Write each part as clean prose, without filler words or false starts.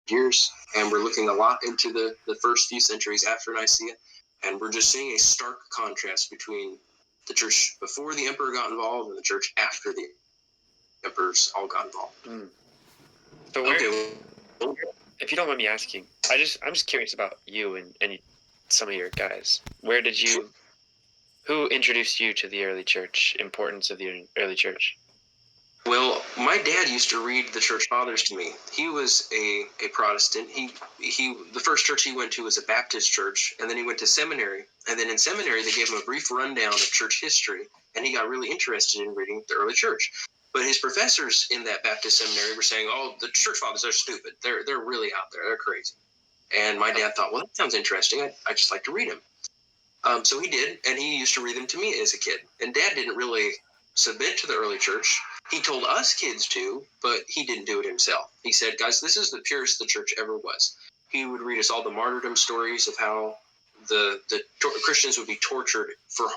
years, and we're looking a lot into the first few centuries after Nicaea, and we're just seeing a stark contrast between the church before the emperor got involved and the church after the emperors all got involved. So if you don't mind me asking, I'm just curious about you and some of your guys. Who introduced you to the early church, importance of the early church? Well, my dad used to read the church fathers to me. He was a Protestant. The first church he went to was a Baptist church, and then he went to seminary. And then in seminary, they gave him a brief rundown of church history, and he got really interested in reading the early church. But his professors in that Baptist seminary were saying, "Oh, the church fathers are stupid. They're really out there. They're crazy." And my dad thought, "Well, that sounds interesting. I'd just like to read them." So he did, and he used to read them to me as a kid. And Dad didn't really submit to the early church. He told us kids to, but he didn't do it himself. He said, "Guys, this is the purest the church ever was." He would read us all the martyrdom stories of how the Christians would be tortured for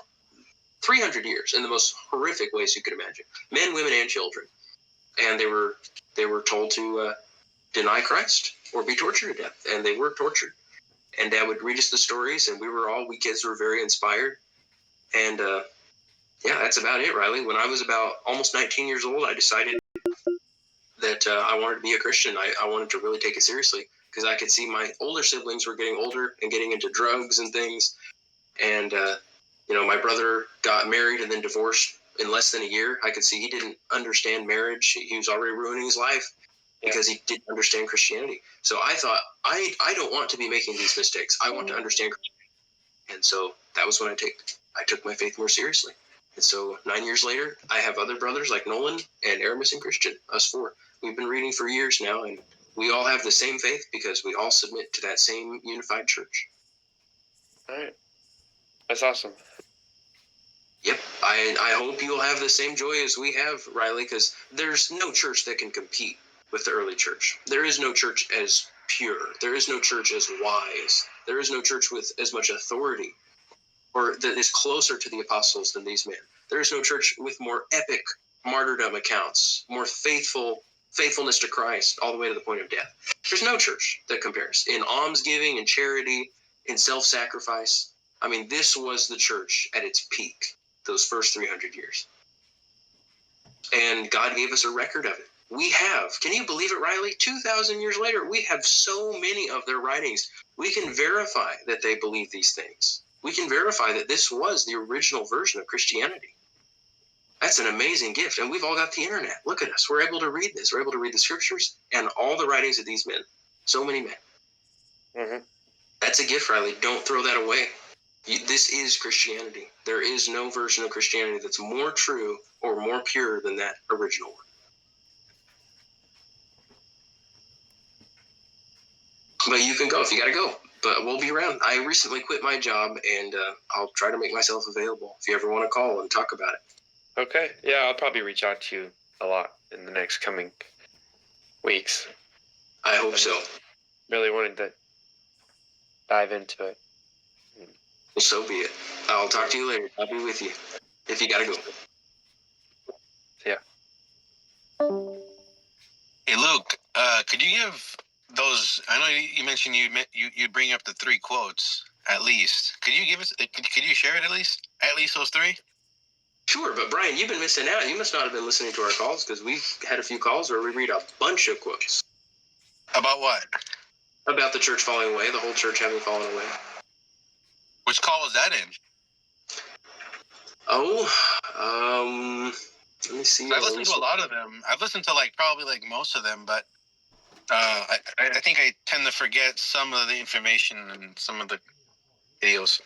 300 years in the most horrific ways you could imagine. Men, women, and children. And they were told to deny Christ or be tortured to death, and they were tortured. And Dad would read us the stories, and we kids were very inspired. And yeah, that's about it, Riley. When I was about almost 19 years old, I decided that I wanted to be a Christian. I wanted to really take it seriously because I could see my older siblings were getting older and getting into drugs and things. And, my brother got married and then divorced in less than a year. I could see he didn't understand marriage. He was already ruining his life because he didn't understand Christianity. So I thought, I don't want to be making these mistakes. I want to understand Christianity. And so that was when I took my faith more seriously. And so 9 years later, I have other brothers like Nolan and Aramis and Christian, us four. We've been reading for years now, and we all have the same faith because we all submit to that same unified church. All right. That's awesome. Yep. I hope you'll have the same joy as we have, Riley, because there's no church that can compete with the early church. There is no church as pure. There is no church as wise. There is no church with as much authority or that is closer to the apostles than these men. There is no church with more epic martyrdom accounts, more faithfulness to Christ all the way to the point of death. There's no church that compares in almsgiving, in charity, in self-sacrifice. I mean, this was the church at its peak, those first 300 years. And God gave us a record of it. We have, can you believe it, Riley? 2,000 years later, we have so many of their writings. We can verify that they believe these things. We can verify that this was the original version of Christianity. That's an amazing gift. And we've all got the internet. Look at us. We're able to read this. We're able to read the scriptures and all the writings of these men. So many men. Mm-hmm. That's a gift, Riley. Don't throw that away. This is Christianity. There is no version of Christianity that's more true or more pure than that original one. But you can go if you got to go. But we'll be around. I recently quit my job, and I'll try to make myself available if you ever want to call and talk about it. Okay. Yeah, I'll probably reach out to you a lot in the next coming weeks. I hope so. Really wanted to dive into it. Well, so be it. I'll talk to you later. I'll be with you if you got to go. Yeah. Hey, Luke, could you give those? I know you mentioned you'd bring up the 3 quotes at least. Could you give us? Could you share it at least those 3? Sure, but Brian, you've been missing out. You must not have been listening to our calls because we've had a few calls where we read a bunch of quotes. About what? About the church falling away, the whole church having fallen away. Which call was that in? Oh, let me see. I've listened to a lot of them. I've listened to probably most of them, but I think I tend to forget some of the information and some of the videos.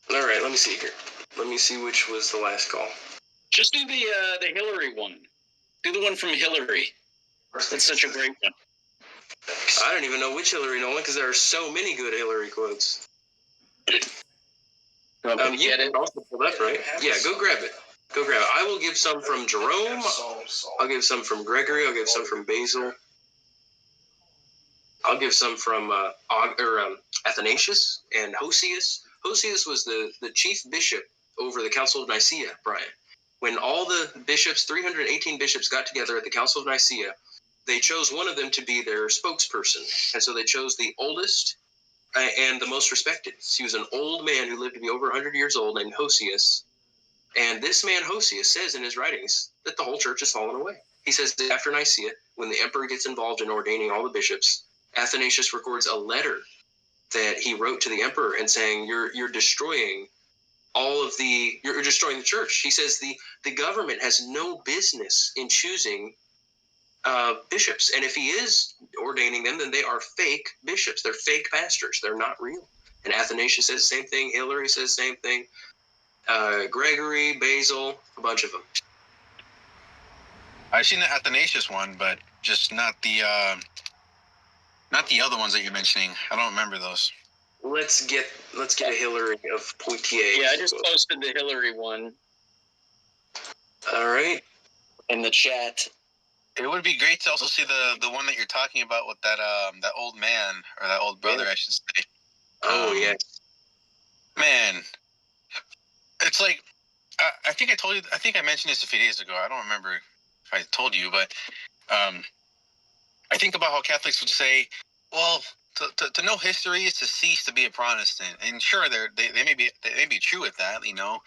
All right, let me see here. Let me see which was the last call. Just do the Hillary one. Do the one from Hillary. That's such a great one. I don't even know which Hillary, Nolan, because there are so many good Hillary quotes. You get it also pulled up, right? Yeah, go grab it. Go grab it. I will give some from Jerome. I'll give some from Gregory. I'll give some from Basil. I'll give some from Athanasius and Hosius. Hosius was the chief bishop over the Council of Nicaea, Brian. When all the bishops, 318 bishops, got together at the Council of Nicaea, they chose one of them to be their spokesperson. And so they chose the oldest and the most respected. He was an old man who lived to be over 100 years old named Hosius. And this man, Hosius, says in his writings that the whole church has fallen away. He says that after Nicaea, when the emperor gets involved in ordaining all the bishops, Athanasius records a letter that he wrote to the emperor and saying, you're destroying you're destroying the church. He says the government has no business in choosing bishops. And if he is ordaining them, then they are fake bishops. They're fake pastors. They're not real. And Athanasius says the same thing. Hilary says the same thing. Gregory, Basil, a bunch of them. I've seen the Athanasius one, but just not the other ones that you're mentioning. I don't remember those. Let's get a Hilary of Poitiers. Yeah, I just posted the Hillary one. All right. In the chat. It would be great to also see the one that you're talking about with that old man, or that old brother, I should say. Oh yeah. Man, it's like I think I told you. I think I mentioned this a few days ago. I don't remember if I told you, but I think about how Catholics would say, well, to know history is to cease to be a Protestant. And sure, they may be true with that, you know.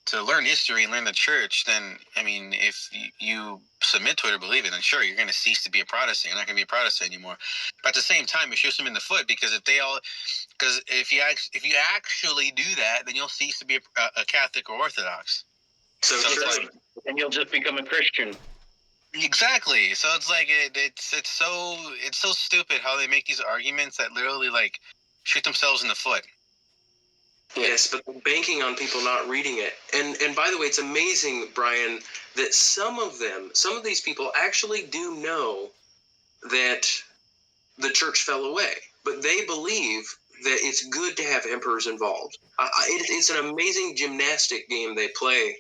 To learn history and learn the church, then, I mean, if you submit to it or believe it, then sure, you're going to cease to be a Protestant. You're not going to be a Protestant anymore. But at the same time, it shoots them in the foot, because if you actually do that, then you'll cease to be a Catholic or Orthodox. So it's like, and you'll just become a Christian. Exactly. So it's like it's so stupid how they make these arguments that literally like shoot themselves in the foot. Yes, but they're banking on people not reading it. And by the way, it's amazing, Brian, that some of these people actually do know that the church fell away, but they believe that it's good to have emperors involved. It's an amazing gymnastic game they play,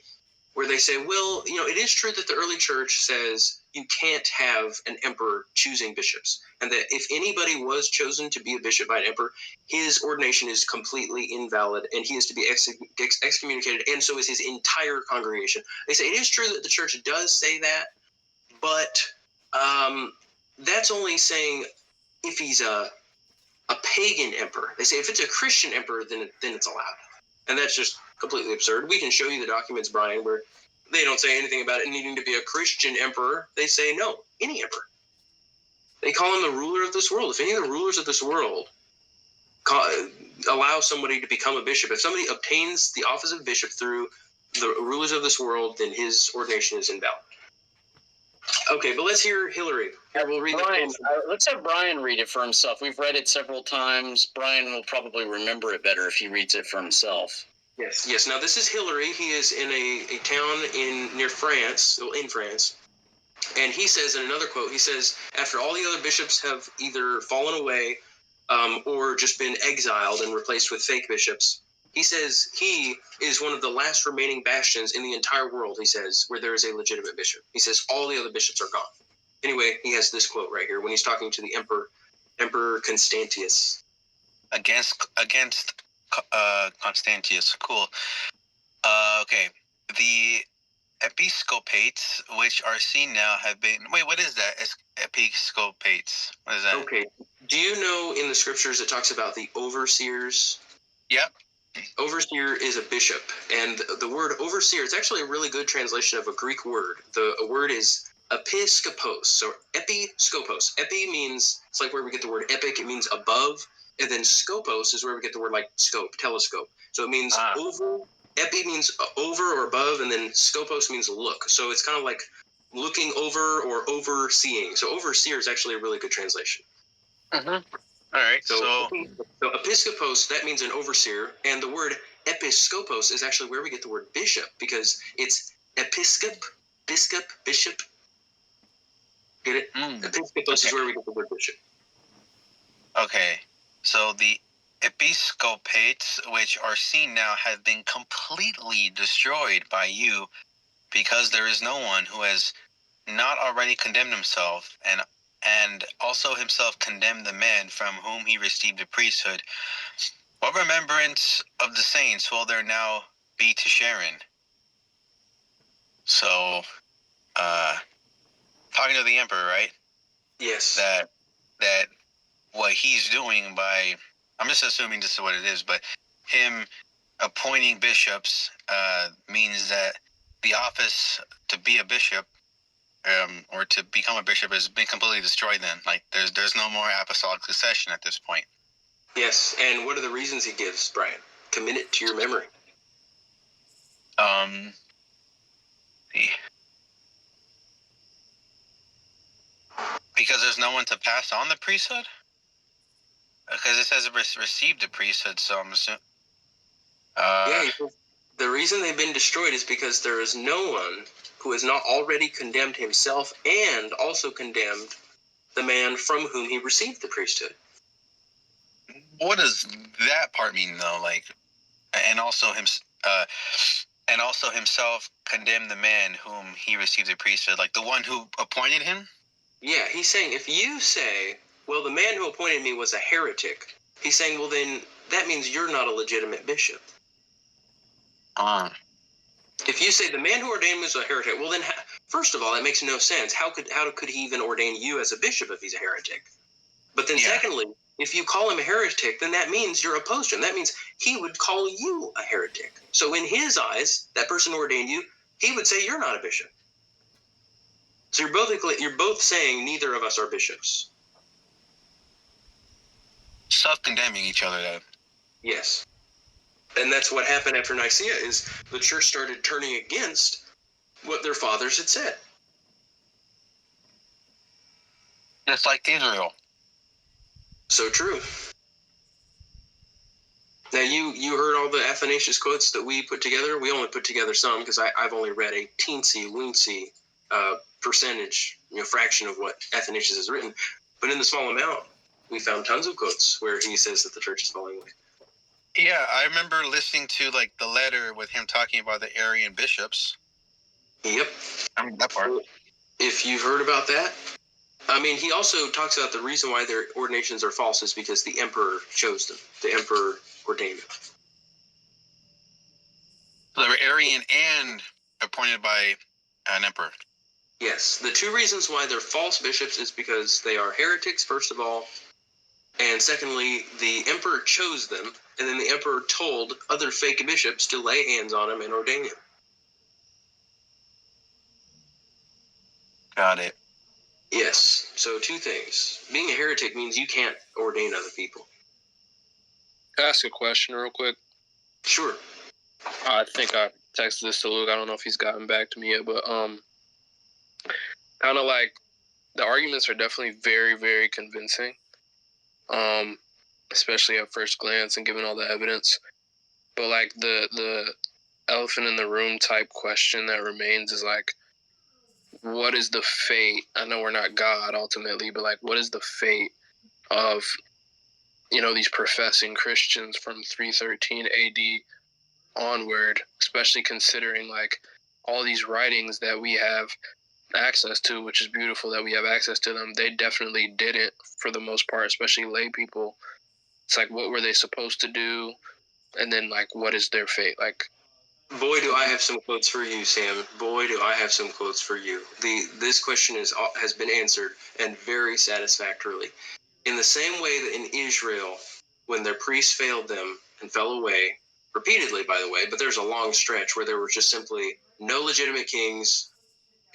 where they say, well, you know, it is true that the early church says you can't have an emperor choosing bishops, and that if anybody was chosen to be a bishop by an emperor, his ordination is completely invalid, and he is to be excommunicated, and so is his entire congregation. They say it is true that the church does say that, but that's only saying if he's a pagan emperor. They say if it's a Christian emperor, then it's allowed. And that's just completely absurd. We can show you the documents, Brian, where they don't say anything about it needing to be a Christian emperor. They say, no, any emperor. They call him the ruler of this world. If any of the rulers of this world allow somebody to become a bishop, if somebody obtains the office of bishop through the rulers of this world, then his ordination is invalid. Okay, but let's hear Hilary. Here, we'll read Brian, let's have Brian read it for himself. We've read it several times. Brian will probably remember it better if he reads it for himself. Yes. Now, this is Hilary. He is in a town near France, in France. And he says in another quote, he says, after all the other bishops have either fallen away or just been exiled and replaced with fake bishops, he says he is one of the last remaining bastions in the entire world, he says, where there is a legitimate bishop. He says all the other bishops are gone. Anyway, he has this quote right here when he's talking to the Emperor Constantius. Against Constantius. Cool. Okay. The episcopates, which are seen now, have been... Wait, what is that? Episcopates. What is that? Okay. Do you know in the scriptures it talks about the overseers? Yep. Overseer is a bishop, and the word overseer is actually a really good translation of a Greek word. The word is episkopos, so episkopos. Epi means, it's like where we get the word epic, it means above, and then skopos is where we get the word like scope, telescope. So it means over, epi means over or above, and then skopos means look. So it's kind of like looking over or overseeing. So overseer is actually a really good translation. Mm-hmm. All right, so episkopos, that means an overseer, and the word episkopos is actually where we get the word bishop, because it's episcop, bishop. Get it? Episkopos is where we get the word bishop. Okay, so the episcopates, which are seen now, have been completely destroyed by you, because there is no one who has not already condemned himself, and also himself condemned the man from whom he received the priesthood. What remembrance of the saints will there now be to Sharon? So, talking to the emperor, right? Yes. That what he's doing by, I'm just assuming this is what it is, but him appointing bishops means that the office to be a bishop or to become a bishop has been completely destroyed. Then, like, there's no more apostolic succession at this point. Yes, and what are the reasons he gives, Brian? Commit it to your memory. Because there's no one to pass on the priesthood. Because it says it received the priesthood, so I'm assuming. Yeah, the reason they've been destroyed is because there is no one who has not already condemned himself and also condemned the man from whom he received the priesthood. What does that part mean, though? Like, and also himself condemned the man whom he received the priesthood, like the one who appointed him. Yeah, he's saying if you say, well, the man who appointed me was a heretic, he's saying, well, then that means you're not a legitimate bishop. If you say the man who ordained me was a heretic, well, then first of all, that makes no sense. How could he even ordain you as a bishop if he's a heretic? But then secondly, if you call him a heretic, then that means you're opposed to him. That means he would call you a heretic. So in his eyes, that person who ordained you, he would say you're not a bishop. So you're both saying neither of us are bishops. Self-condemning each other, though. Yes. And that's what happened after Nicaea, is the church started turning against what their fathers had said. Just like Israel. So true. Now, you heard all the Athanasius quotes that we put together. We only put together some because I've only read a teensy-weensy percentage, fraction of what Athanasius has written. But in the small amount, we found tons of quotes where he says that the church is falling away. Yeah, I remember listening to like the letter with him talking about the Arian bishops. Yep. I mean, that part. If you've heard about that, I mean, he also talks about the reason why their ordinations are false is because the emperor chose them. The emperor ordained them. So they were Arian and appointed by an emperor. Yes. The two reasons why they're false bishops is because they are heretics, first of all, and secondly, the emperor chose them, and then the emperor told other fake bishops to lay hands on him and ordain him. Got it. Yes. So two things. Being a heretic means you can't ordain other people. Can I ask a question real quick? Sure. I think I texted this to Luke. I don't know if he's gotten back to me yet, but kind of like the arguments are definitely very, very convincing, especially at first glance and given all the evidence. But like the elephant in the room type question that remains is like, what is the fate? I know we're not God ultimately, but like, what is the fate of these professing Christians from 313 AD onward, especially considering like all these writings that we have access to, which is beautiful that we have access to them. They definitely didn't, for the most part, especially lay people. It's like, what were they supposed to do? And then like, what is their fate? Like, boy, do I have some quotes for you, Sam. Boy, do I have some quotes for you. This question has been answered, and very satisfactorily. In the same way that in Israel, when their priests failed them and fell away, repeatedly, by the way, but there's a long stretch where there were just simply no legitimate kings,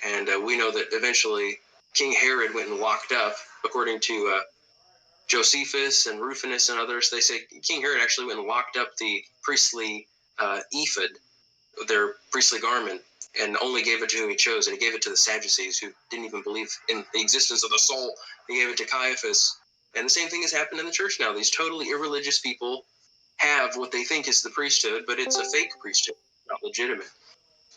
and we know that eventually King Herod went and locked up, according to Josephus and Rufinus and others. They say King Herod actually went and locked up the priestly ephod, their priestly garment, and only gave it to whom he chose, and he gave it to the Sadducees, who didn't even believe in the existence of the soul. He gave it to Caiaphas. And the same thing has happened in the church now. These totally irreligious people have what they think is the priesthood, but it's a fake priesthood, not legitimate.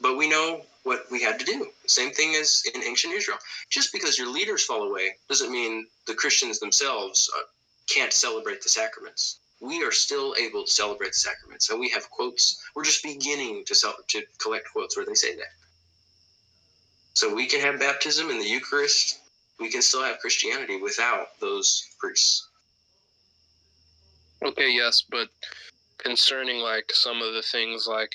But we know what we had to do. Same thing as in ancient Israel. Just because your leaders fall away doesn't mean the Christians themselves can't celebrate the sacraments. We are still able to celebrate the sacraments, and we have quotes. We're just beginning to collect quotes where they say that. So we can have baptism in the Eucharist. We can still have Christianity without those priests. okay, yes, but concerning like some of the things like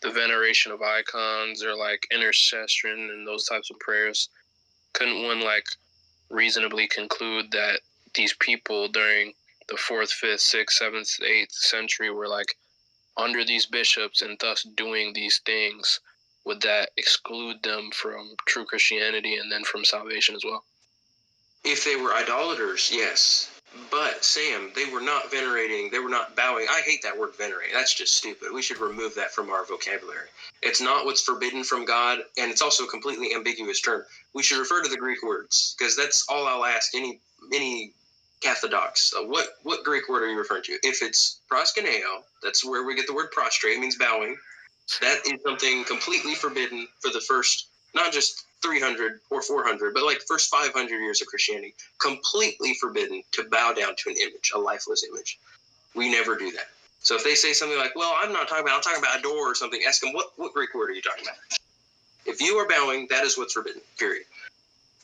the veneration of icons or like intercession and those types of prayers, couldn't one like reasonably conclude that these people during the 4th, 5th, 6th, 7th, 8th century were like under these bishops and thus doing these things, would that exclude them from true Christianity and then from salvation as well? If they were idolaters, yes. But, Sam, they were not venerating, they were not bowing. I hate that word venerate. That's just stupid. We should remove that from our vocabulary. It's not what's forbidden from God, and it's also a completely ambiguous term. We should refer to the Greek words, because that's all I'll ask any Cathodox. What Greek word are you referring to? If it's proskuneo, that's where we get the word prostrate, it means bowing. That is something completely forbidden for the first, not just 300 or 400, but like the first 500 years of Christianity. Completely forbidden to bow down to an image, a lifeless image. We never do that. So if they say something like, well, I'm talking about adore or something, ask them, what Greek word are you talking about? If you are bowing, that is what's forbidden, period.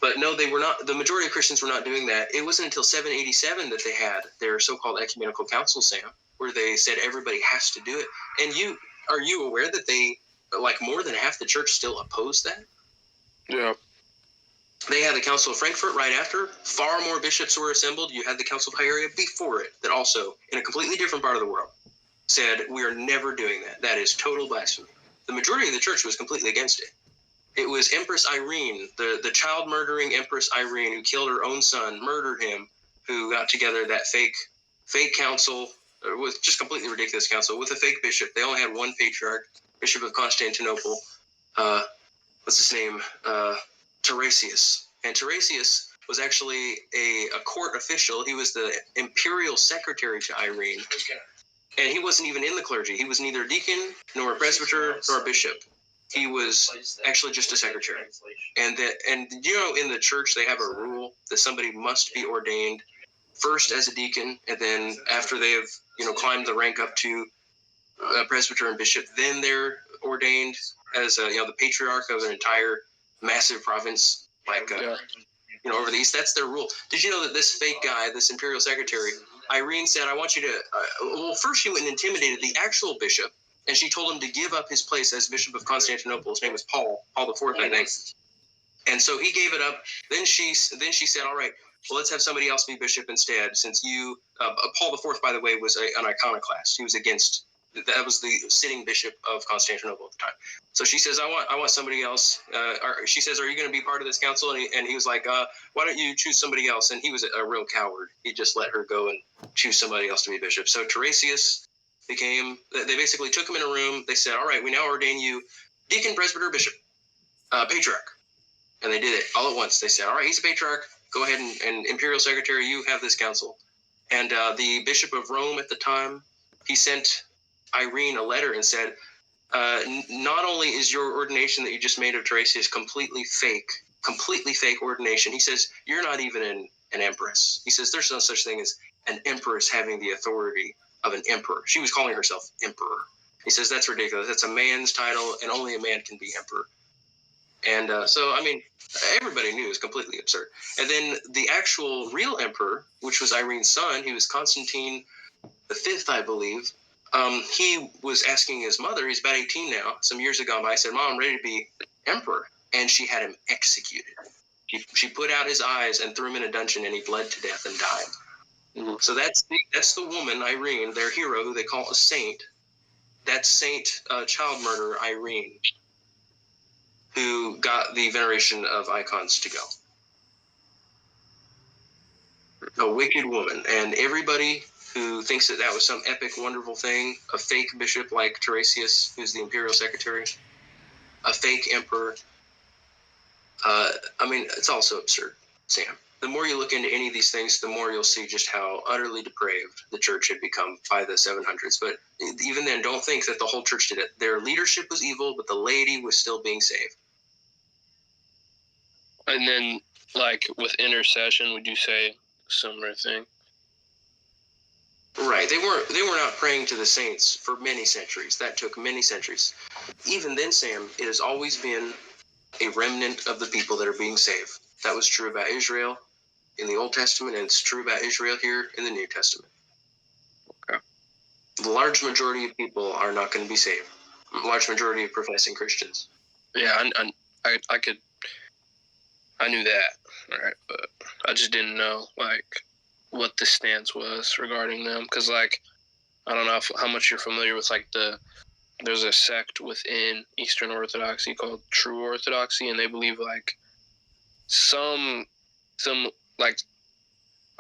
But no, they were not. The majority of Christians were not doing that. It wasn't until 787 that they had their so-called ecumenical council, Sam, where they said everybody has to do it. And are you aware that they, like more than half the church still opposed that? Yeah. They had the Council of Frankfurt right after. Far more bishops were assembled. You had the Council of Hieria before it that also, in a completely different part of the world, said we are never doing that. That is total blasphemy. The majority of the church was completely against it. It was Empress Irene, the child-murdering Empress Irene, who killed her own son, murdered him, who got together that fake council, with just completely ridiculous council, with a fake bishop. They only had one patriarch, Bishop of Constantinople. What's his name? Tarasius. And Tarasius was actually a court official. He was the imperial secretary to Irene. And he wasn't even in the clergy. He was neither a deacon, nor a presbyter, nor a bishop. He was actually just a secretary. And you know, in the church, they have a rule that somebody must be ordained first as a deacon, and then after they have, climbed the rank up to a presbyter and bishop, then they're ordained as the patriarch of an entire massive province, like over the east. That's their rule. Did you know that this fake guy, this imperial secretary, Irene said, I want you to, well, first she went and intimidated the actual bishop, and she told him to give up his place as Bishop of Constantinople. His name was Paul IV, I think. And so he gave it up. Then she said, all right, well, let's have somebody else be bishop instead, since Paul IV, by the way, was an iconoclast. He was against, that was the sitting bishop of Constantinople at the time. So she says, I want somebody else. She says, are you going to be part of this council? And he was like, why don't you choose somebody else? And he was a real coward. He just let her go and choose somebody else to be bishop. So Tarasius they basically took him in a room. They said, all right, we now ordain you deacon, presbyter, bishop, patriarch. And they did it all at once. They said, all right, he's a patriarch. Go ahead and imperial secretary, you have this council. And the Bishop of Rome at the time, he sent Irene a letter and said, not only is your ordination that you just made of Tarasius completely fake ordination, he says, you're not even an empress. He says, there's no such thing as an empress having the authority of an emperor. She was calling herself emperor. He says, that's ridiculous. That's a man's title, and only a man can be emperor. And so, I mean, everybody knew it was completely absurd. And then the actual real emperor, which was Irene's son, he was Constantine V, I believe. He was asking his mother, he's about 18 now, some years ago, I said, Mom, I'm ready to be emperor. And she had him executed. She put out his eyes and threw him in a dungeon, and he bled to death and died. Mm-hmm. So that's the woman, Irene, their hero, who they call a saint. That's Saint child murderer Irene, who got the veneration of icons to go. A wicked woman. And everybody who thinks that was some epic, wonderful thing, a fake bishop like Tarasius, who's the imperial secretary, a fake emperor, I mean, it's also absurd, Sam. The more you look into any of these things, the more you'll see just how utterly depraved the church had become by the 700s. But even then, don't think that the whole church did it. Their leadership was evil, but the laity was still being saved. And then, like, with intercession, would you say similar thing? Right. They were not praying to the saints for many centuries. That took many centuries. Even then, Sam, it has always been a remnant of the people that are being saved. That was true about Israel in the Old Testament, and it's true about Israel here in the New Testament. Okay. The large majority of people are not going to be saved. The large majority of professing Christians. Yeah, I could I knew that, right? But I just didn't know like what the stance was regarding them, because like I don't know how much you're familiar with like there's a sect within Eastern Orthodoxy called True Orthodoxy, and they believe like some like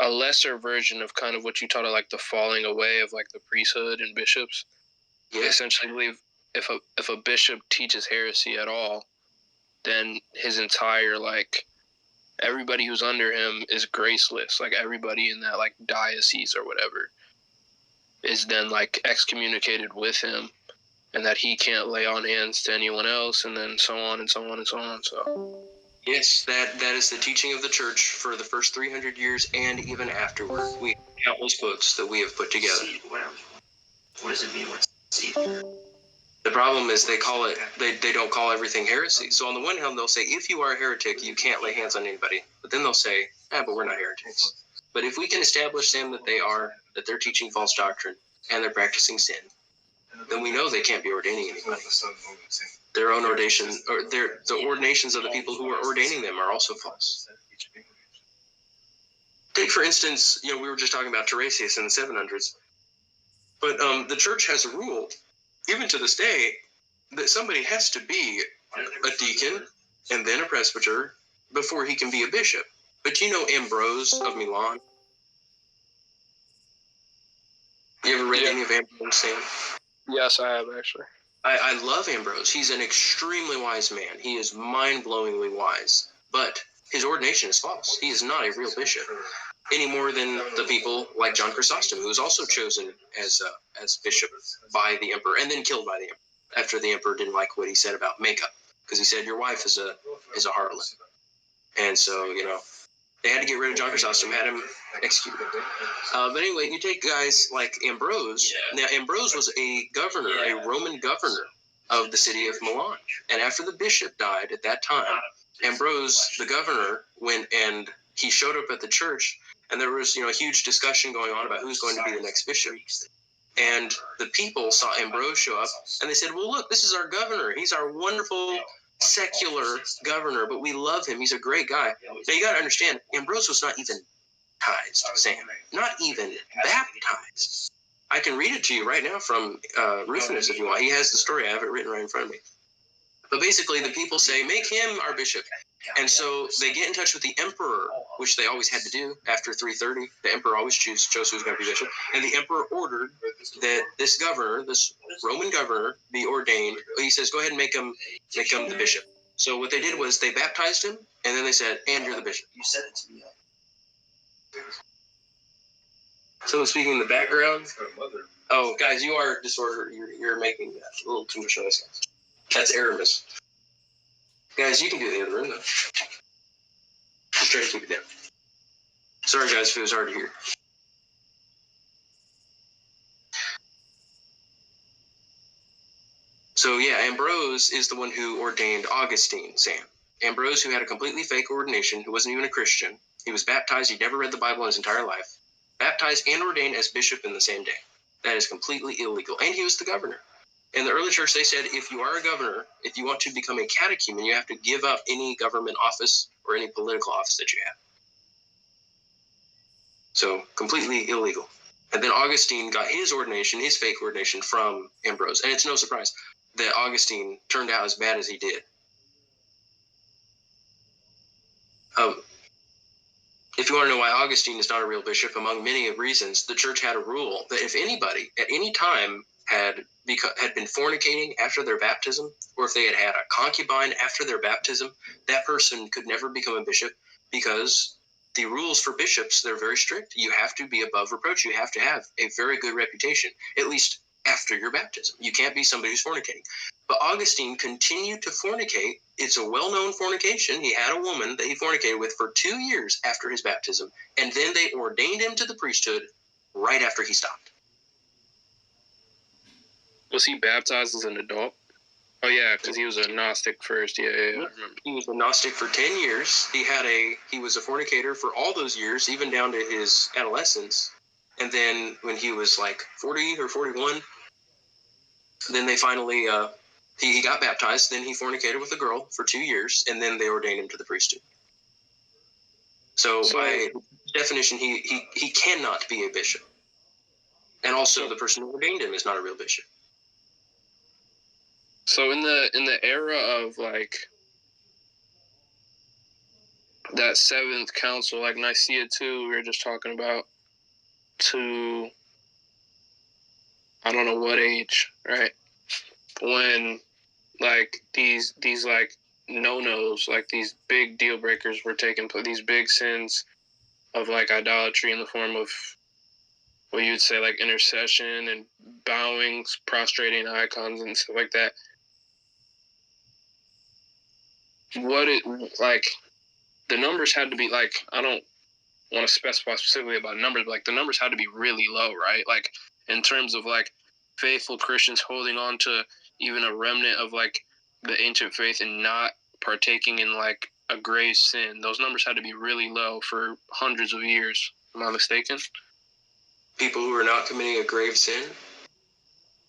a lesser version of kind of what you taught of like the falling away of like the priesthood and bishops. They essentially believe if a bishop teaches heresy at all, then his entire like everybody who's under him is graceless. Like everybody in that like diocese or whatever is then like excommunicated with him, and that he can't lay on hands to anyone else, and then so on and so on and so on. So Yes, that is the teaching of the church for the first 300 years and even afterward. We have countless books that we have put together. What does it mean when seed? The problem is they don't call everything heresy. So on the one hand, they'll say, if you are a heretic, you can't lay hands on anybody. But then they'll say, but we're not heretics. But if we can establish them that they're teaching false doctrine and they're practicing sin, then we know they can't be ordaining anybody. Their own ordination, or the ordinations of the people who are ordaining them are also false. Take, for instance, we were just talking about Teresius in the 700s. But the church has a rule, even to this day, that somebody has to be a deacon and then a presbyter before he can be a bishop. But Ambrose of Milan? You ever read any of Ambrose, Sam? yes, I have actually. I love Ambrose. He's an extremely wise man. He is mind-blowingly wise. But his ordination is false. He is not a real bishop, any more than the people like John Chrysostom, who was also chosen as bishop by the emperor and then killed by the emperor after the emperor didn't like what he said about makeup, because he said your wife is a harlot. And so, they had to get rid of John Chrysostom, had him executed. But anyway, you take guys like Ambrose. Now, Ambrose was a governor, a Roman governor of the city of Milan. And after the bishop died at that time, Ambrose, the governor, went and he showed up at the church, and there was, a huge discussion going on about who's going to be the next bishop. And the people saw Ambrose show up, and they said, well, look, this is our governor. He's our wonderful secular governor, but we love him. He's a great guy. Now, you got to understand, Ambrose was not even baptized, Sam. Not even baptized. I can read it to you right now from Rufinus if you want. He has the story. I have it written right in front of me. But basically, the people say, make him our bishop. And so they get in touch with the emperor, which they always had to do after 330. The emperor always chose who was going to be bishop. And the emperor ordered that this governor, this Roman governor, be ordained. He says, go ahead and make him the bishop. So what they did was they baptized him, and then they said, and you're the bishop. You said it to me. Someone speaking in the background. Oh, guys, you are disorder. You're making a little too much noise. That's Aramis. Guys, you can do the other room, though. Just try to keep it down. Sorry, guys, if it was hard to hear. So, yeah, Ambrose is the one who ordained Augustine, Sam. Ambrose, who had a completely fake ordination, who wasn't even a Christian. He was baptized. He'd never read the Bible in his entire life. Baptized and ordained as bishop in the same day. That is completely illegal. And he was the governor. In the early church, they said, if you are a governor, if you want to become a catechumen, you have to give up any government office or any political office that you have. So, completely illegal. And then Augustine got his ordination, his fake ordination, from Ambrose. And it's no surprise that Augustine turned out as bad as he did. If you want to know why Augustine is not a real bishop, among many reasons, the church had a rule that if anybody at any time had been fornicating after their baptism, or if they had had a concubine after their baptism, that person could never become a bishop, because the rules for bishops, they're very strict. You have to be above reproach. You have to have a very good reputation, at least after your baptism. You can't be somebody who's fornicating. But Augustine continued to fornicate. It's a well-known fornication. He had a woman that he fornicated with for 2 years after his baptism, and then they ordained him to the priesthood right after he stopped. Was he baptized as an adult? Oh yeah, because he was a Gnostic first. Yeah, I remember. He was a Gnostic for 10 years. He was a fornicator for all those years, even down to his adolescence. And then when he was like 40 or 41, then they finally he got baptized. Then he fornicated with a girl for 2 years, and then they ordained him to the priesthood. So by definition, he cannot be a bishop. And also, the person who ordained him is not a real bishop. So in the era of like that seventh council, like Nicaea 2, we were just talking about, to I don't know what age, right? When like these like no-nos, like these big deal breakers were taking place, these big sins of like idolatry in the form of what you would say like intercession and bowing, prostrating icons and stuff like that. What it like the numbers had to be like, I don't want to specify specifically about numbers, but like the numbers had to be really low, right? Like in terms of like faithful Christians holding on to even a remnant of like the ancient faith and not partaking in like a grave sin. Those numbers had to be really low for hundreds of years. Am I mistaken? People who are not committing a grave sin?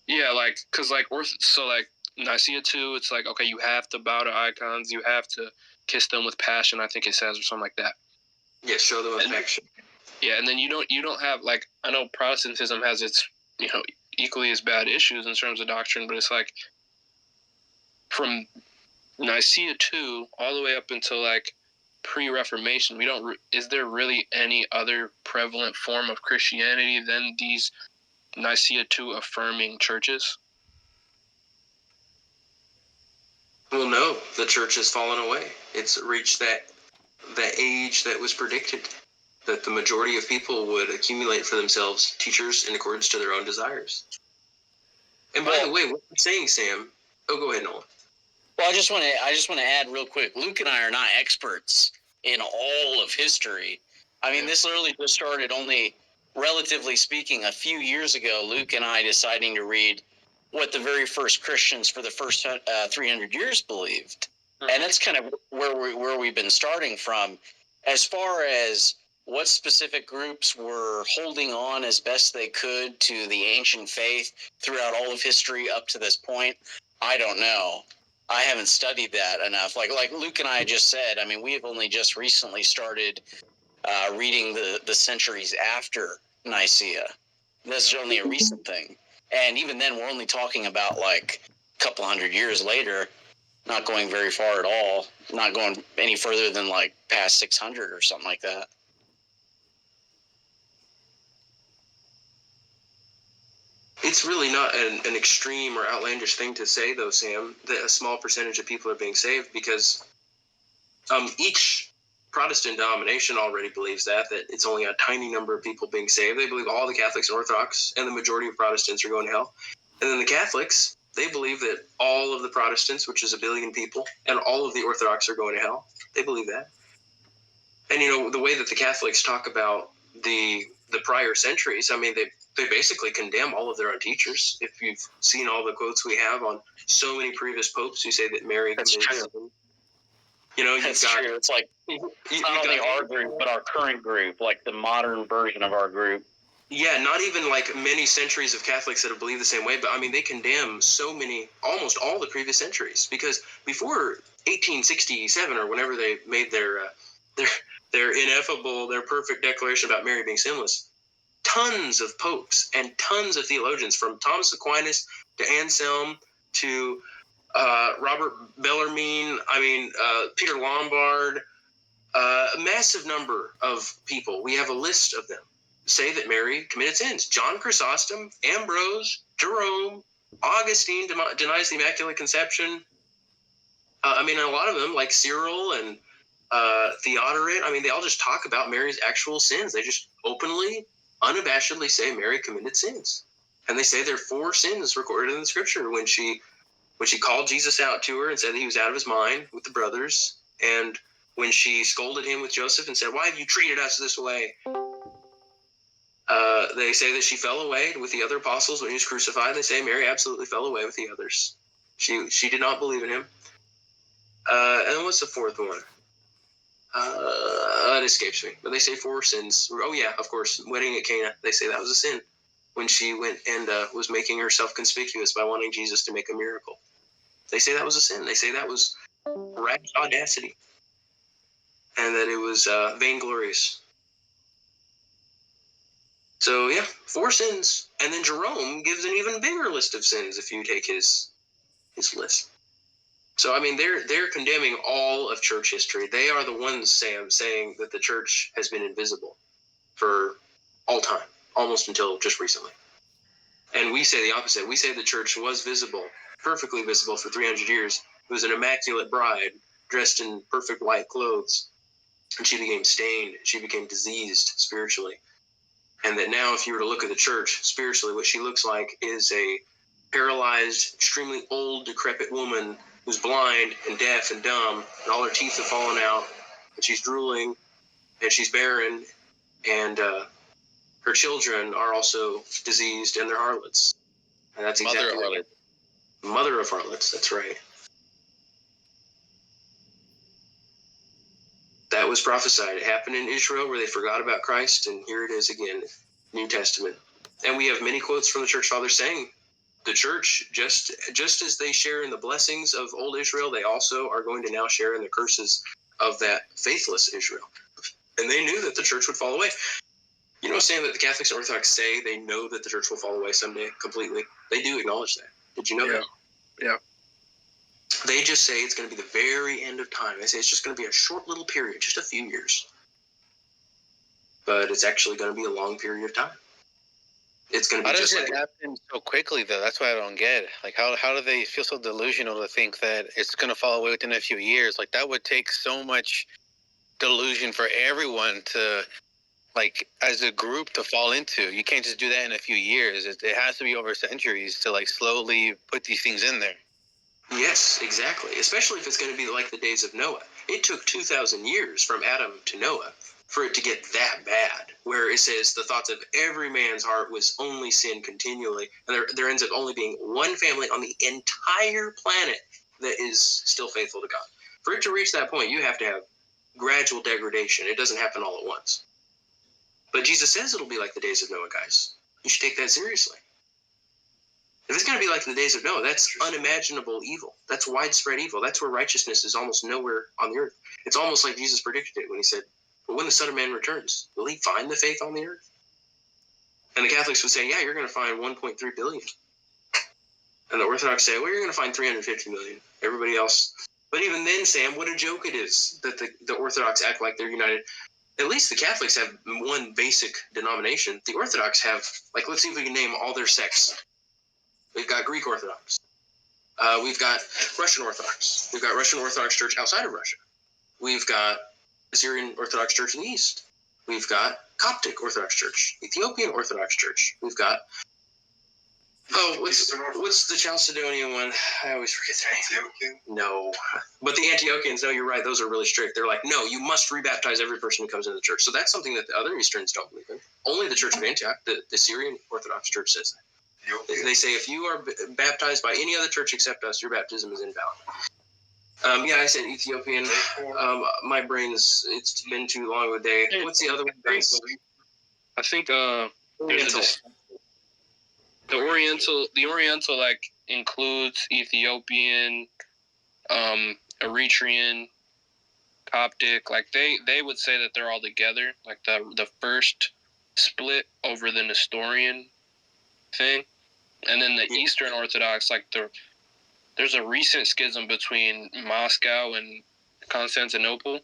Yeah, like, cause like, so like Nicaea 2, it's like, okay, you have to bow to icons, you have to kiss them with passion, I think it says, or something like that. Yeah, show them affection. Yeah, and then you don't have like, I know Protestantism has its, equally as bad issues in terms of doctrine, but it's like from Nicaea 2 all the way up until like pre-Reformation, is there really any other prevalent form of Christianity than these Nicaea 2 affirming churches? Well, no, the church has fallen away. It's reached that age that was predicted, that the majority of people would accumulate for themselves teachers in accordance to their own desires. And by the way, what you're saying, Sam? Oh, go ahead, Nolan. Well, I just want to add real quick. Luke and I are not experts in all of history. I mean, this literally just started only, relatively speaking, a few years ago. Luke and I deciding to read what the very first Christians for the first 300 years believed, and that's kind of where we've been starting from. As far as what specific groups were holding on as best they could to the ancient faith throughout all of history up to this point, I don't know. I haven't studied that enough. Like Luke and I just said, I mean, we have only just recently started reading the centuries after Nicaea. That's only a recent thing. And even then, we're only talking about like a couple hundred years later, not going very far at all, not going any further than like past 600 or something like that. It's really not an extreme or outlandish thing to say, though, Sam, that a small percentage of people are being saved, because each Protestant denomination already believes that it's only a tiny number of people being saved. They believe all the Catholics and Orthodox and the majority of Protestants are going to hell. And then the Catholics, they believe that all of the Protestants, which is 1 billion people, and all of the Orthodox are going to hell. They believe that. And, the way that the Catholics talk about the prior centuries, I mean, they basically condemn all of their own teachers. If you've seen all the quotes we have on so many previous popes who say that Mary committed sin. That's true. It's like not only our group, but our current group, like the modern version of our group. Yeah, not even like many centuries of Catholics that have believed the same way, but I mean, they condemn almost all the previous centuries, because before 1867 or whenever they made their ineffable, their perfect declaration about Mary being sinless, tons of popes and tons of theologians, from Thomas Aquinas to Anselm to Robert Bellarmine, Peter Lombard, a massive number of people, we have a list of them, say that Mary committed sins. John Chrysostom, Ambrose, Jerome, Augustine denies the Immaculate Conception. A lot of them, like Cyril and Theodoret, they all just talk about Mary's actual sins. They just openly, unabashedly say Mary committed sins. And they say there are 4 sins recorded in the scripture: when she called Jesus out to her and said that he was out of his mind with the brothers, and when she scolded him with Joseph and said, "Why have you treated us this way?" They say that she fell away with the other apostles when he was crucified. They say Mary absolutely fell away with the others. She did not believe in him. And then what's the 4th one? It escapes me. But they say 4 sins. Oh yeah, of course, wedding at Cana. They say that was a sin, when she went and was making herself conspicuous by wanting Jesus to make a miracle. They say that was a sin. They say that was rash audacity. and that it was vainglorious. So yeah, 4 sins, and then Jerome gives an even bigger list of sins if you take his list. So I mean, they're condemning all of church history. They are the ones, Sam, saying that the church has been invisible for all time, almost until just recently. And we say the opposite. We say the church was visible, perfectly visible for 300 years. It was an immaculate bride dressed in perfect white clothes, and she became stained. She became diseased spiritually. And that now, if you were to look at the church spiritually, what she looks like is a paralyzed, extremely old, decrepit woman who's blind and deaf and dumb, and all her teeth have fallen out, and she's drooling, and she's barren, and her children are also diseased, and they're harlots. And that's exactly Mother of harlots, that's right. That was prophesied. It happened in Israel where they forgot about Christ, and here it is again, New Testament. And we have many quotes from the church fathers saying the church, just as they share in the blessings of old Israel, they also are going to now share in the curses of that faithless Israel. And they knew that the church would fall away. You know, saying that the Catholics and Orthodox say they know that the church will fall away someday completely. They do acknowledge that. Did you know that? Yeah. They just say it's going to be the very end of time. They say it's just going to be a short little period, just a few years. But it's actually going to be a long period of time. It's going to be How does just it like happen so quickly, though? That's what I don't get. Like, how do they feel so delusional to think that it's going to fall away within a few years? Like, that would take so much delusion for everyone to, like, as a group to fall into. You can't just do that in a few years. It has to be over centuries to, like, slowly put these things in there. Yes, exactly. Especially if it's going to be like the days of Noah. It took 2,000 years from Adam to Noah for it to get that bad, where it says the thoughts of every man's heart was only sin continually, and there ends up only being one family on the entire planet that is still faithful to God. For it to reach that point, you have to have gradual degradation. It doesn't happen all at once. But Jesus says it'll be like the days of Noah, guys. You should take that seriously. If it's going to be like the days of Noah, that's unimaginable evil. That's widespread evil. That's where righteousness is almost nowhere on the earth. It's almost like Jesus predicted it when he said, but when the Son of Man returns, will he find the faith on the earth? And the Catholics would say, yeah, you're going to find 1.3 billion. And the Orthodox say, well, you're going to find 350 million. Everybody else. But even then, Sam, what a joke it is that the Orthodox act like they're united. At least the Catholics have one basic denomination. The Orthodox have, like, let's see if we can name all their sects. We've got Greek Orthodox. We've got Russian Orthodox. We've got Russian Orthodox Church outside of Russia. We've got Syrian Orthodox Church in the East. We've got Coptic Orthodox Church, Ethiopian Orthodox Church. We've got what's the Chalcedonian one? I always forget their name. No, but the Antiochians. No, you're right. Those are really strict. They're like, no, you must rebaptize every person who comes into the church. So that's something that the other Easterns don't believe in. Only the Church of Antioch, the Syrian Orthodox Church, says that. They say if you are baptized by any other church except us, your baptism is invalid. Yeah, I said Ethiopian. My brain's, it's been too long of a day. What's the other one, guys? I think there's the Oriental like includes Ethiopian, Eritrean, Coptic. Like they would say that they're all together. Like the first split over the Nestorian thing, and then the Eastern Orthodox, like there's a recent schism between Moscow and Constantinople,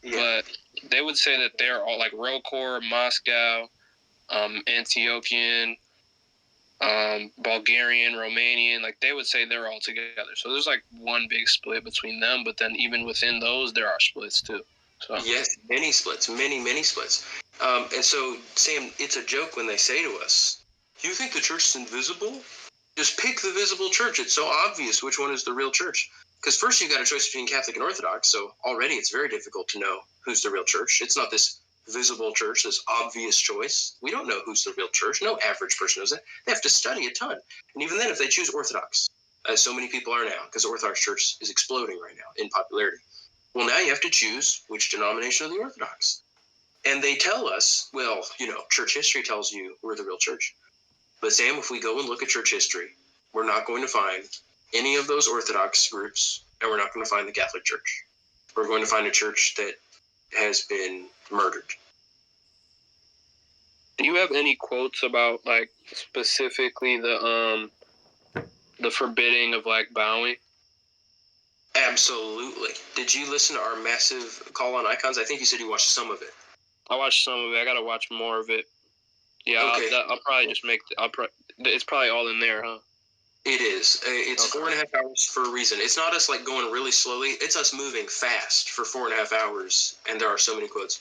but they would say that they're all like Rokor, Moscow, Antiochian, Bulgarian, Romanian, like they would say they're all together. So there's like one big split between them, but then even within those, there are splits too. So yes, many splits, many splits. And so, Sam, it's a joke when they say to us, do you think the church is invisible? Just pick the visible church. It's so obvious which one is the real church. Because first you've got a choice between Catholic and Orthodox, so already it's very difficult to know who's the real church. It's not this visible church, this obvious choice. We don't know who's the real church. No average person knows that. They have to study a ton. And even then, if they choose Orthodox, as so many people are now, because the Orthodox Church is exploding right now in popularity, well, now you have to choose which denomination of the Orthodox. And they tell us, well, church history tells you we're the real church. But Sam, if we go and look at church history, we're not going to find any of those Orthodox groups, and we're not going to find the Catholic Church. We're going to find a church that has been murdered. Do you have any quotes about like specifically the forbidding of like bowing? Absolutely. Did you listen to our massive call on icons? I think you said you watched some of it. I watched some of it. I gotta watch more of it. Yeah, Okay. I'll probably just make. It's probably all in there, huh? It is. It's Okay. 4.5 hours for a reason. It's not us like going really slowly. It's us moving fast for 4.5 hours, and there are so many quotes.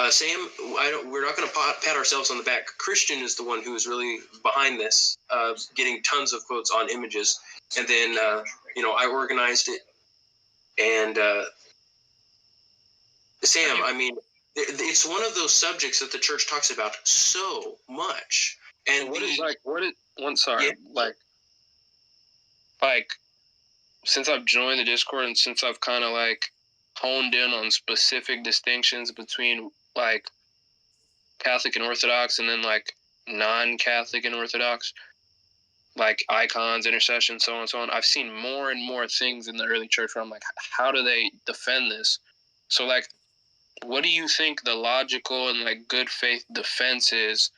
Sam, we're not going to pat ourselves on the back. Christian is the one who is really behind this, getting tons of quotes on images, and then I organized it. And Sam, I mean, it's one of those subjects that the church talks about so much. And like since I've joined the Discord and since I've kind of like honed in on specific distinctions between like Catholic and Orthodox and then like non-Catholic and Orthodox, like icons, intercession, so on and so on, I've seen more and more things in the early church where I'm like, how do they defend this? So like, what do you think the logical and like good faith defense is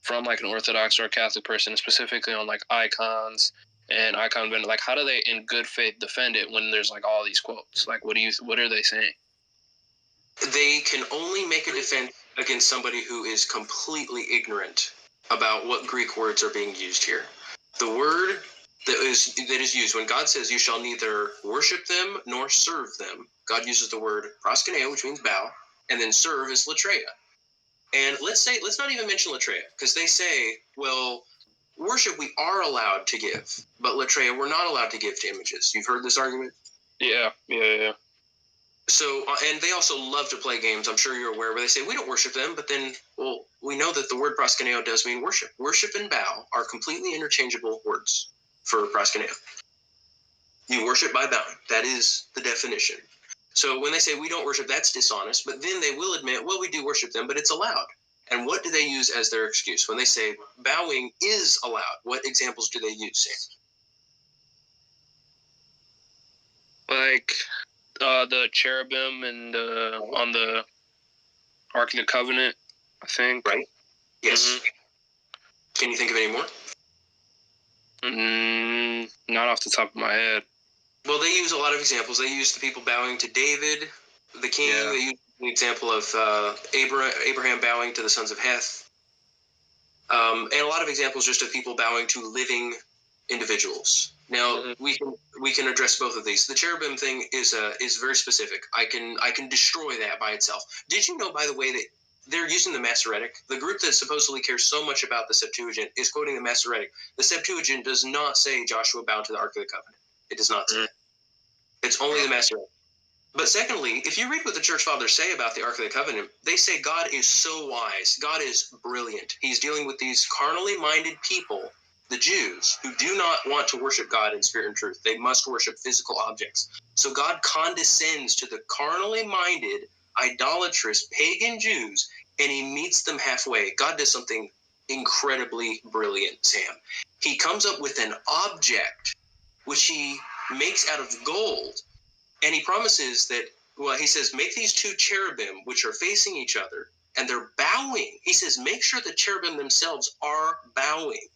from like an Orthodox or a Catholic person, specifically on like icons and icon vendor? Like, how do they in good faith defend it when there's like all these quotes? Like, what are they saying? They can only make a defense against somebody who is completely ignorant about what Greek words are being used here. The word that is used when God says you shall neither worship them nor serve them, God uses the word proskuneo, which means bow, and then serve is latreia. And let's not even mention latreia, because they say, well, worship we are allowed to give, but latreia we're not allowed to give to images. You've heard this argument? Yeah. So, and they also love to play games, I'm sure you're aware, where they say, we don't worship them, but then, well, we know that the word proskuneo does mean worship. Worship and bow are completely interchangeable words for proskuneo. You worship by bowing. That is the definition. So when they say we don't worship, that's dishonest, but then they will admit, well, we do worship them, but it's allowed. And what do they use as their excuse? When they say bowing is allowed, what examples do they use, Sam? Like the cherubim and on the Ark of the Covenant, I think. Right? Yes. Mm-hmm. Can you think of any more? Not off the top of my head. Well, they use a lot of examples. They use the people bowing to David, the king. Yeah. They use the example of Abraham bowing to the sons of Heth. And a lot of examples just of people bowing to living individuals. Now, we can address both of these. The cherubim thing is very specific. I can destroy that by itself. Did you know, by the way, that they're using the Masoretic? The group that supposedly cares so much about the Septuagint is quoting the Masoretic. The Septuagint does not say Joshua bowed to the Ark of the Covenant. It does not say that. It's only the Masoretic. But secondly, if you read what the church fathers say about the Ark of the Covenant, they say God is so wise. God is brilliant. He's dealing with these carnally minded people, the Jews, who do not want to worship God in spirit and truth. They must worship physical objects. So God condescends to the carnally minded, idolatrous, pagan Jews, and he meets them halfway. God does something incredibly brilliant, Sam. He comes up with an object which he makes out of gold, and he promises that, well, he says, make these two cherubim, which are facing each other, and they're bowing. He says, make sure the cherubim themselves are bowing.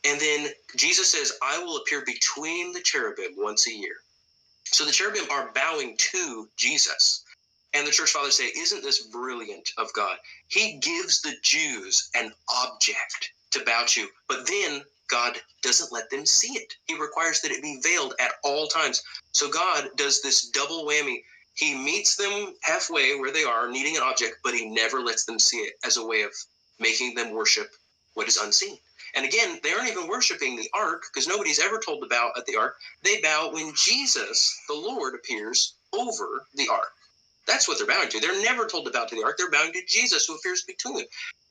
And then Jesus says, I will appear between the cherubim once a year. So the cherubim are bowing to Jesus. And the church fathers say, isn't this brilliant of God? He gives the Jews an object to bow to, but then God doesn't let them see it. He requires that it be veiled at all times. So God does this double whammy. He meets them halfway where they are, needing an object, but he never lets them see it as a way of making them worship what is unseen. And again, they aren't even worshiping the ark, because nobody's ever told to bow at the ark. They bow when Jesus, the Lord, appears over the ark. That's what they're bowing to. They're never told to bow to the ark. They're bowing to Jesus, who appears between them.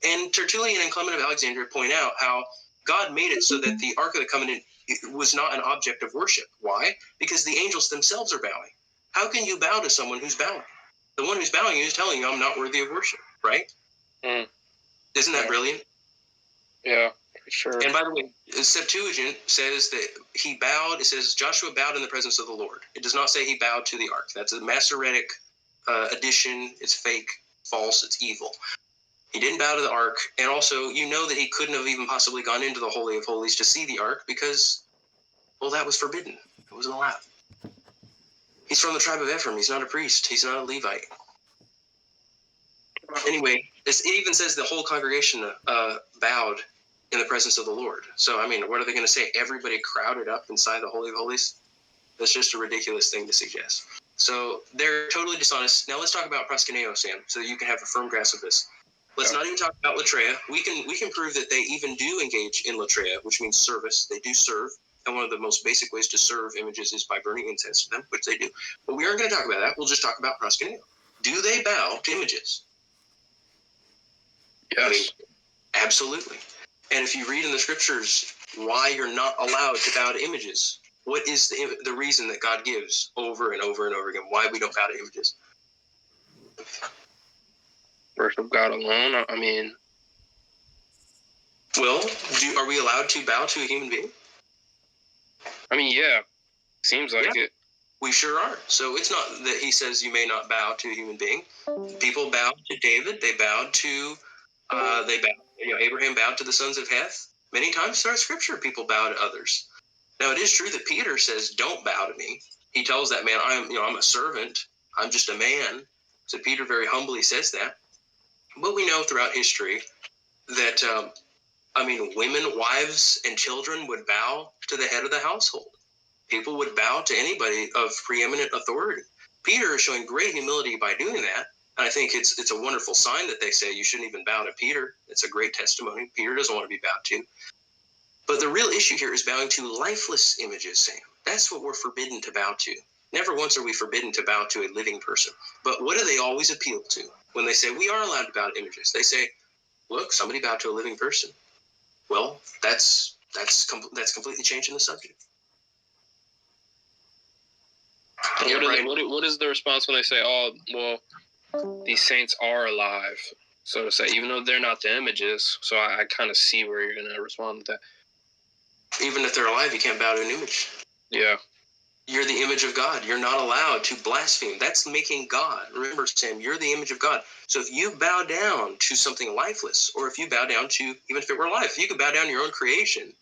And Tertullian and Clement of Alexandria point out how God made it so that the Ark of the Covenant was not an object of worship. Why? Because the angels themselves are bowing. How can you bow to someone who's bowing? The one who's bowing is telling you, I'm not worthy of worship, right? Isn't that brilliant? Yeah, for sure. And by the way, the Septuagint says that he bowed. It says Joshua bowed in the presence of the Lord. It does not say he bowed to the ark. That's a Masoretic addition. It's fake, false, it's evil. He didn't bow to the ark, and also you know that he couldn't have even possibly gone into the Holy of Holies to see the ark because, well, that was forbidden. It wasn't allowed. He's from the tribe of Ephraim. He's not a priest. He's not a Levite. Anyway, it even says the whole congregation bowed in the presence of the Lord. So, I mean, what are they going to say? Everybody crowded up inside the Holy of Holies? That's just a ridiculous thing to suggest. So they're totally dishonest. Now let's talk about proskuneo, Sam, so that you can have a firm grasp of this. Let's not even talk about latreia. We can prove that they even do engage in latreia, which means service. They do serve. And one of the most basic ways to serve images is by burning incense to them, which they do. But we aren't going to talk about that. We'll just talk about proskuneo. Do they bow to images? Yes. I mean, absolutely. And if you read in the scriptures why you're not allowed to bow to images, what is the reason that God gives over and over and over again why we don't bow to images? Worship God alone. I mean, well, are we allowed to bow to a human being? Yeah. Seems like it. We sure are. So it's not that he says you may not bow to a human being. People bowed to David. They bowed to, Abraham bowed to the sons of Heth. Many times throughout Scripture, people bow to others. Now, it is true that Peter says, "Don't bow to me." He tells that man, "I'm a servant. I'm just a man." So Peter very humbly says that. But we know throughout history that, women, wives, and children would bow to the head of the household. People would bow to anybody of preeminent authority. Peter is showing great humility by doing that. And I think it's a wonderful sign that they say you shouldn't even bow to Peter. It's a great testimony. Peter doesn't want to be bowed to. But the real issue here is bowing to lifeless images, Sam. That's what we're forbidden to bow to. Never once are we forbidden to bow to a living person. But what do they always appeal to when they say we are allowed to bow to images? They say, look, somebody bowed to a living person. Well, that's completely changing the subject. What is the response when they say, "Oh, well, these saints are alive," so to say, even though they're not the images? So I kind of see where you're going to respond to that. Even if they're alive, you can't bow to an image. Yeah. You're the image of God. You're not allowed to blaspheme. That's making God. Remember, Sam, you're the image of God. So if you bow down to something lifeless, or if you bow down to, even if it were alive, if you could bow down to your own creation,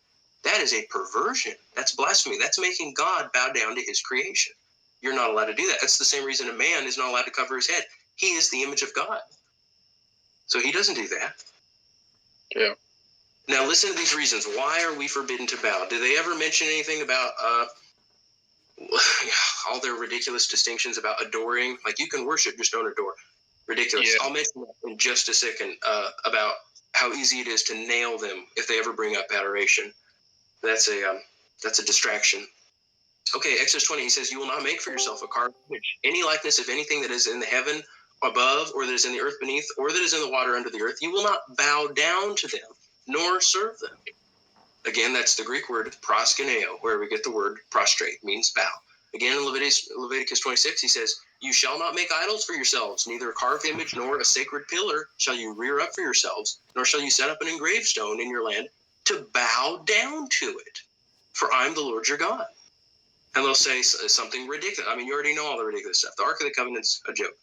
that is a perversion. That's blasphemy. That's making God bow down to his creation. You're not allowed to do that. That's the same reason a man is not allowed to cover his head. He is the image of God. So he doesn't do that. Yeah. Now listen to these reasons. Why are we forbidden to bow? Do they ever mention anything about all their ridiculous distinctions about adoring? Like, you can worship, just don't adore. Ridiculous. Yeah. I'll mention that in just a second about how easy it is to nail them if they ever bring up adoration. That's a distraction. Okay, Exodus 20, he says, "You will not make for yourself a carved image, any likeness of anything that is in the heaven above, or that is in the earth beneath, or that is in the water under the earth. You will not bow down to them, nor serve them." Again, that's the Greek word proskuneo, where we get the word prostrate, means bow. Again, in Leviticus 26, he says, "You shall not make idols for yourselves, neither a carved image nor a sacred pillar shall you rear up for yourselves, nor shall you set up an engraved stone in your land to bow down to it, for I am the Lord your God." And they'll say something ridiculous. You already know all the ridiculous stuff. The Ark of the Covenant's a joke.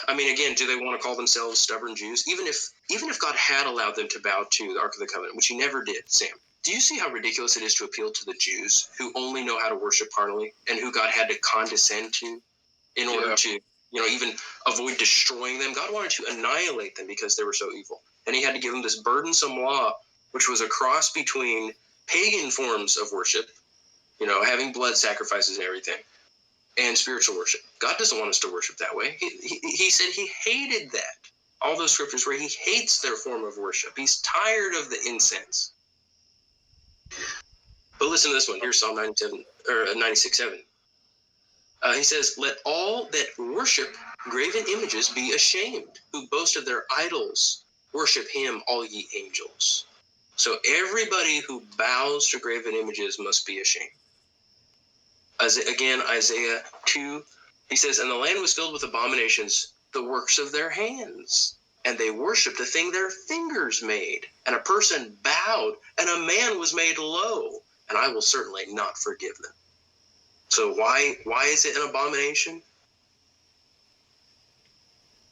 Again, do they want to call themselves stubborn Jews? Even if God had allowed them to bow to the Ark of the Covenant, which he never did, Sam, do you see how ridiculous it is to appeal to the Jews who only know how to worship carnally and who God had to condescend to in order to, even avoid destroying them? God wanted to annihilate them because they were so evil. And he had to give them this burdensome law, which was a cross between pagan forms of worship, having blood sacrifices and everything, and spiritual worship. God doesn't want us to worship that way. He said he hated that. All those scriptures where he hates their form of worship. He's tired of the incense. But listen to this one. Here's Psalm 96:7. He says, "Let all that worship graven images be ashamed, who boast of their idols. Worship him, all ye angels." So everybody who bows to graven images must be ashamed. Again, Isaiah 2, he says, "And the land was filled with abominations, the works of their hands. And they worshipped the thing their fingers made. And a person bowed, and a man was made low. And I will certainly not forgive them." So why is it an abomination?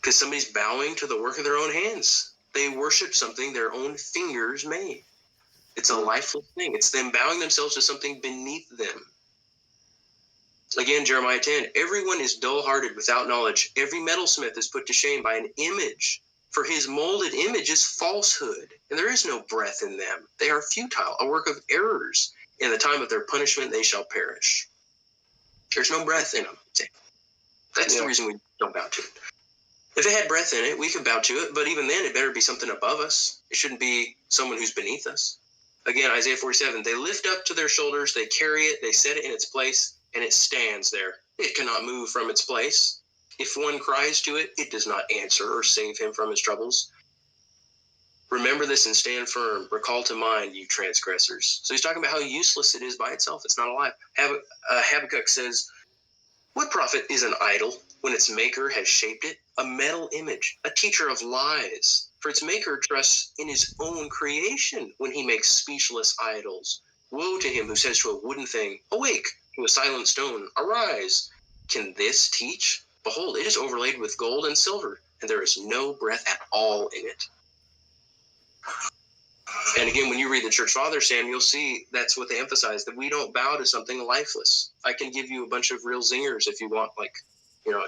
because somebody's bowing to the work of their own hands. They worship something their own fingers made. It's a lifeless thing. It's them bowing themselves to something beneath them. Again, Jeremiah 10, everyone is dull-hearted without knowledge. Every metalsmith is put to shame by an image, for his molded image is falsehood, and there is no breath in them. They are futile, a work of errors. In the time of their punishment, they shall perish. There's no breath in them. That's the reason we don't bow to it. If it had breath in it, we could bow to it, but even then, it better be something above us. It shouldn't be someone who's beneath us. Again, Isaiah 47, they lift up to their shoulders, they carry it, they set it in its place, and it stands there. It cannot move from its place. If one cries to it, it does not answer or save him from his troubles. Remember this and stand firm. Recall to mind, you transgressors. So he's talking about how useless it is by itself. It's not alive. Habakkuk says, what profit is an idol when its maker has shaped it? A metal image, a teacher of lies. For its maker trusts in his own creation when he makes speechless idols. Woe to him who says to a wooden thing, awake, to a silent stone, arise. Can this teach? Behold, it is overlaid with gold and silver, and there is no breath at all in it. And again, when you read the Church Fathers, Sam, you'll see that's what they emphasize, that we don't bow to something lifeless. I can give you a bunch of real zingers if you want,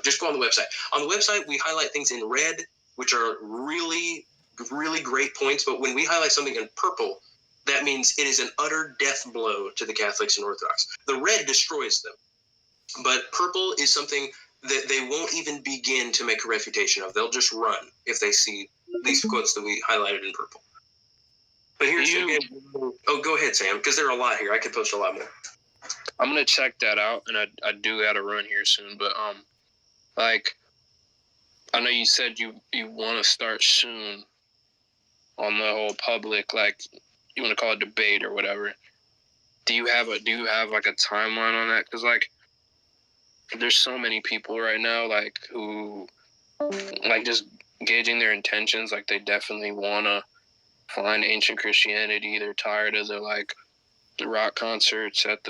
just go on the website. On the website, we highlight things in red, which are really, really great points. But when we highlight something in purple, that means it is an utter death blow to the Catholics and Orthodox. The red destroys them. But purple is something that they won't even begin to make a refutation of. They'll just run if they see these quotes that we highlighted in purple. But here's go ahead, Sam, because there are a lot here. I could post a lot more. I'm gonna check that out, and I do gotta run here soon. But I know you said you want to start soon on the whole public, you want to call it debate or whatever. Do you have like a timeline on that? Because there's so many people right now who just gauging their intentions. They definitely want to find ancient Christianity. They're tired of the rock concerts at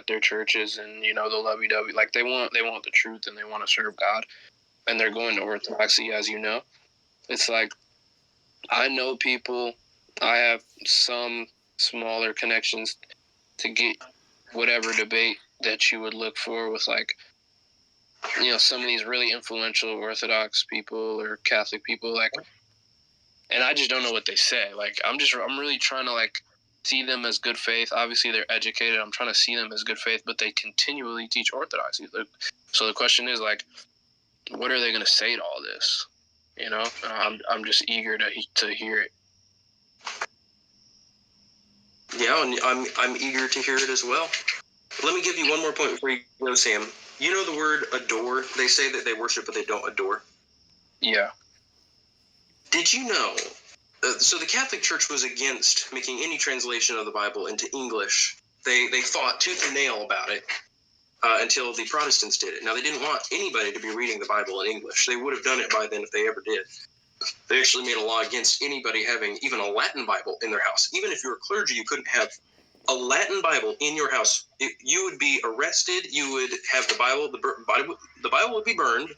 their churches and the lovey-dovey. They want the truth and they want to serve God, and they're going to Orthodoxy, as you know. It's I know people. I have some smaller connections to get whatever debate that you would look for with some of these really influential Orthodox people or Catholic people, and I just don't know what they say. I'm really trying to see them as good faith. Obviously they're educated. I'm trying to see them as good faith, but they continually teach Orthodoxy. So the question is what are they going to say to all this? I'm just eager to hear it. Yeah, and I'm eager to hear it as well. Let me give you one more point before you go, Sam. You know the word adore? They say that they worship, but they don't adore. Yeah. Did you know? So the Catholic Church was against making any translation of the Bible into English. They fought tooth and nail about it until the Protestants did it. Now, they didn't want anybody to be reading the Bible in English. They would have done it by then if they ever did. They actually made a law against anybody having even a Latin Bible in their house. Even if you were clergy, you couldn't have a Latin Bible in your house. You would be arrested. You would have the Bible. The Bible would be burned.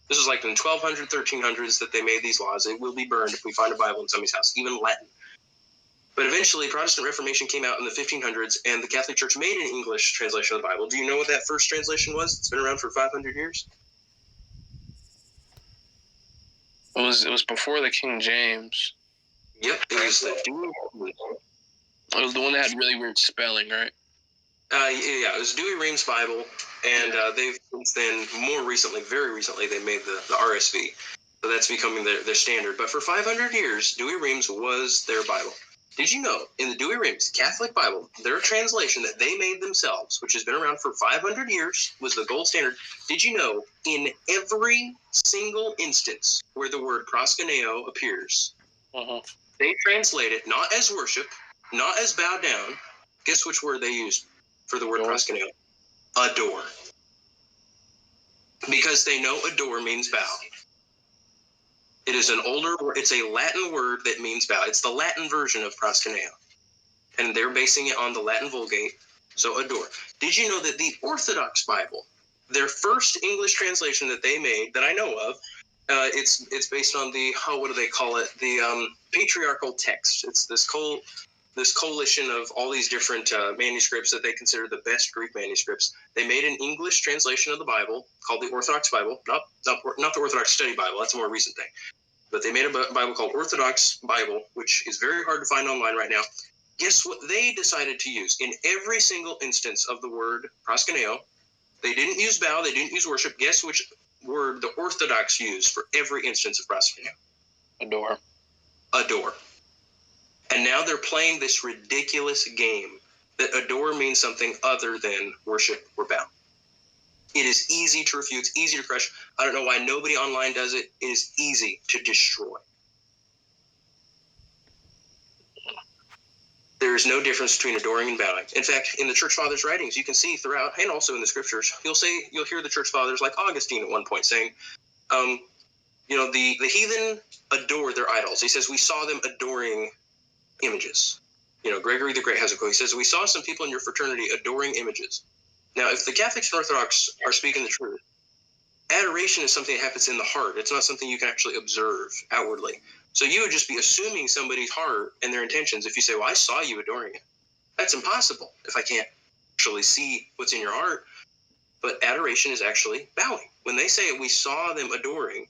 This is in the 1200s, 1300s that they made these laws. It will be burned if we find a Bible in somebody's house, even Latin. But eventually, Protestant Reformation came out in the 1500s, and the Catholic Church made an English translation of the Bible. Do you know what that first translation was? It's been around for 500 years. It was before the King James. Yep, it was the It was the one that had really weird spelling, right? Yeah, it was Douay-Rheims Bible, and they've since then, very recently, they made the RSV. So that's becoming their standard. But for 500 years, Douay-Rheims was their Bible. Did you know, in the Douay-Rheims Catholic Bible, their translation that they made themselves, which has been around for 500 years, was the gold standard? Did you know, in every single instance where the word proskuneo appears, they translate it not as worship, not as bow down. Guess which word they used for the word proskuneo? Adore. Because they know adore means bow. It is it's a Latin word that means bow. It's the Latin version of proskuneo. And they're basing it on the Latin Vulgate, so adore. Did you know that the Orthodox Bible, their first English translation that they made, that I know of, It's based on the what do they call it? The patriarchal text. It's this coalition of all these different manuscripts that they consider the best Greek manuscripts. They made an English translation of the Bible called the Orthodox Bible, not the Orthodox Study Bible. That's a more recent thing. But they made a Bible called Orthodox Bible, which is very hard to find online right now. Guess what they decided to use in every single instance of the word proskuneo? They didn't use bow. They didn't use worship. Guess which word the Orthodox used for every instance of proskuneo? Adore. Adore. And now they're playing this ridiculous game that adore means something other than worship or bow. It is easy to refute. It's easy to crush. I don't know why nobody online does it. It is easy to destroy. There is no difference between adoring and bowing. In fact, in the Church Fathers' writings, you can see throughout, and also in the Scriptures, you'll hear the Church Fathers like Augustine at one point saying, the heathen adore their idols. He says, we saw them adoring images. Gregory the Great has a quote. He says, we saw some people in your fraternity adoring images. Now, if the Catholics and Orthodox are speaking the truth, adoration is something that happens in the heart. It's not something you can actually observe outwardly. So you would just be assuming somebody's heart and their intentions if you say, well, I saw you adoring it. That's impossible if I can't actually see what's in your heart. But adoration is actually bowing. When they say we saw them adoring,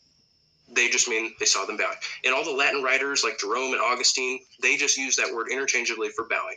they just mean they saw them bowing. And all the Latin writers like Jerome and Augustine, they just use that word interchangeably for bowing.